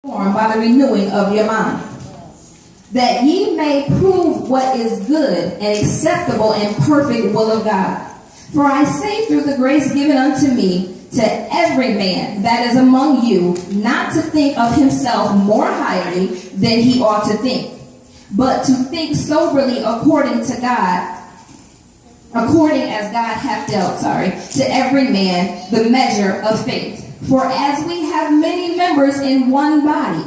by the renewing of your mind, that ye may prove what is good and acceptable and perfect will of God. For I say through the grace given unto me, to every man that is among you, not to think of himself more highly than he ought to think, but to think soberly according as God hath dealt, to every man the measure of faith. For as we have many members in one body,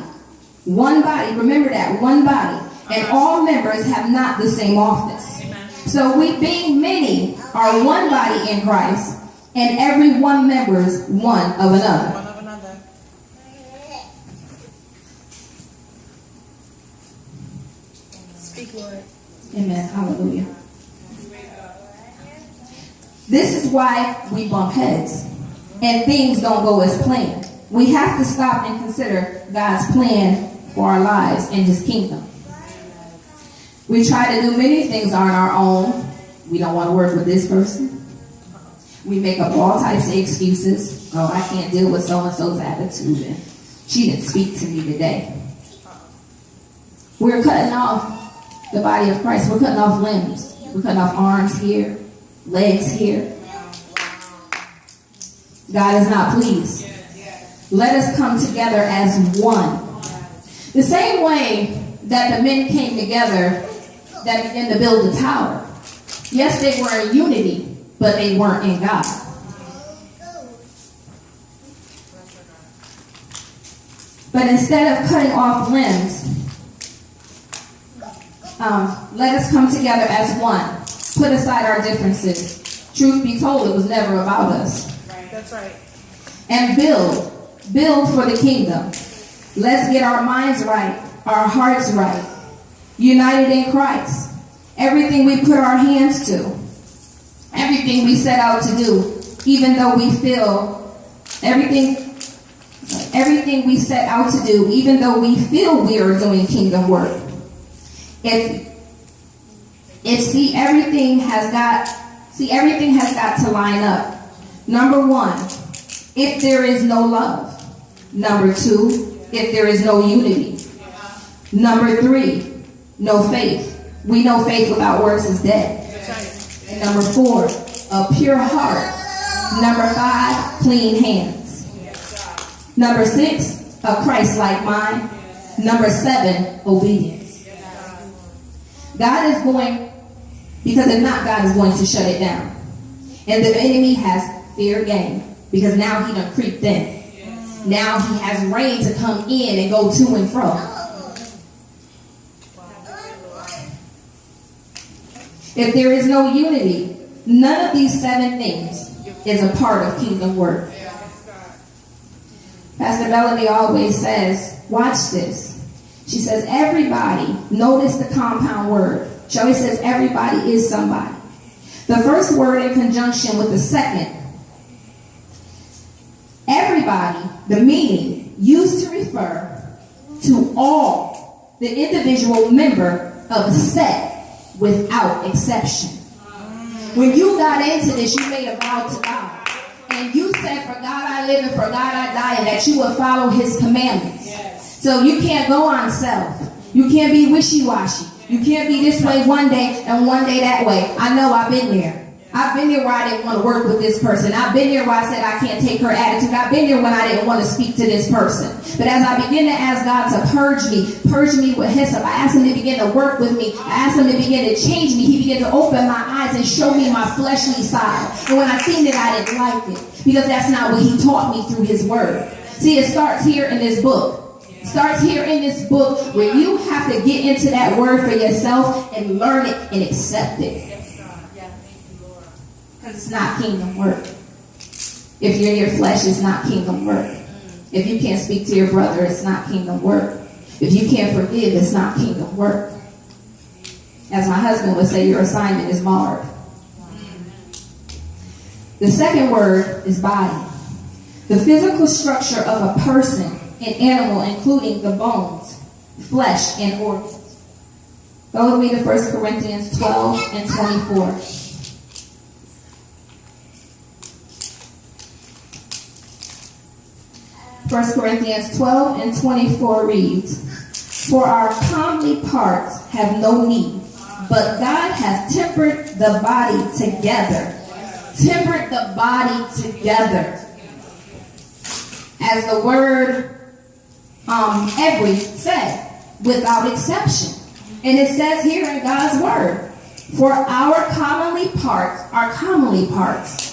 remember that, one body, and all members have not the same office. So we being many are one body in Christ, and every one members one of another. Speak, Lord. Amen. Hallelujah. This is why we bump heads and things don't go as planned. We have to stop and consider God's plan for our lives and his kingdom. We try to do many things on our own. We don't want to work with this person. We make up all types of excuses. Oh, I can't deal with so-and-so's attitude, and she didn't speak to me today. We're cutting off the body of Christ. We're cutting off limbs. We're cutting off arms here, legs here. God is not pleased. Let us come together as one. The same way that the men came together that began to build the tower. Yes, they were in unity, but they weren't in God. But instead of cutting off limbs, let us come together as one. Put aside our differences. Truth be told, it was never about us. That's right. And build for the kingdom. Let's get our minds right, our hearts right, united in Christ. Everything we put our hands to, everything we set out to do, even though we feel everything we set out to do, even though we feel we are doing kingdom work. Everything has got to line up. Number one, if there is no love. Number two, if there is no unity. Number three, no faith. We know faith without works is dead. And number four, a pure heart. Number five, clean hands. Number six, a Christ-like mind. Number seven, obedience. God is going, because if not, God is going to shut it down. And the enemy has fair game, because now he done creeped in. Now he has reign to come in and go to and fro. If there is no unity, none of these seven things is a part of kingdom work. Pastor Melody always says, watch this. She says, everybody, notice the compound word. She always says, everybody is somebody. The first word in conjunction with the second. Everybody, the meaning, used to refer to all the individual member of a set without exception. When you got into this, you made a vow to God. And you said, for God I live and for God I die, and that you will follow his commandments. Yes. So you can't go on self. You can't be wishy-washy. You can't be this way one day and one day that way. I know I've been there. I've been there where I didn't want to work with this person. I've been there where I said I can't take her attitude. I've been there when I didn't want to speak to this person. But as I begin to ask God to purge me with hyssop, I asked him to begin to work with me. I asked him to begin to change me. He began to open my eyes and show me my fleshly side. And when I seen it, I didn't like it, because that's not what he taught me through his word. See, it starts here in this book. It starts here in this book where you have to get into that word for yourself and learn it and accept it. Because it's not kingdom work. If you're in your flesh, it's not kingdom work. If you can't speak to your brother, it's not kingdom work. If you can't forgive, it's not kingdom work. As my husband would say, your assignment is marred. The second word is body. The physical structure of a person, an animal, including the bones, flesh, and organs. Go with me to 1 Corinthians 12 and 24. 1 Corinthians 12 and 24 reads, "For our comely parts have no need, but God hath tempered the body together." Tempered the body together. As the word every said, without exception. And it says here in God's word, for our comely parts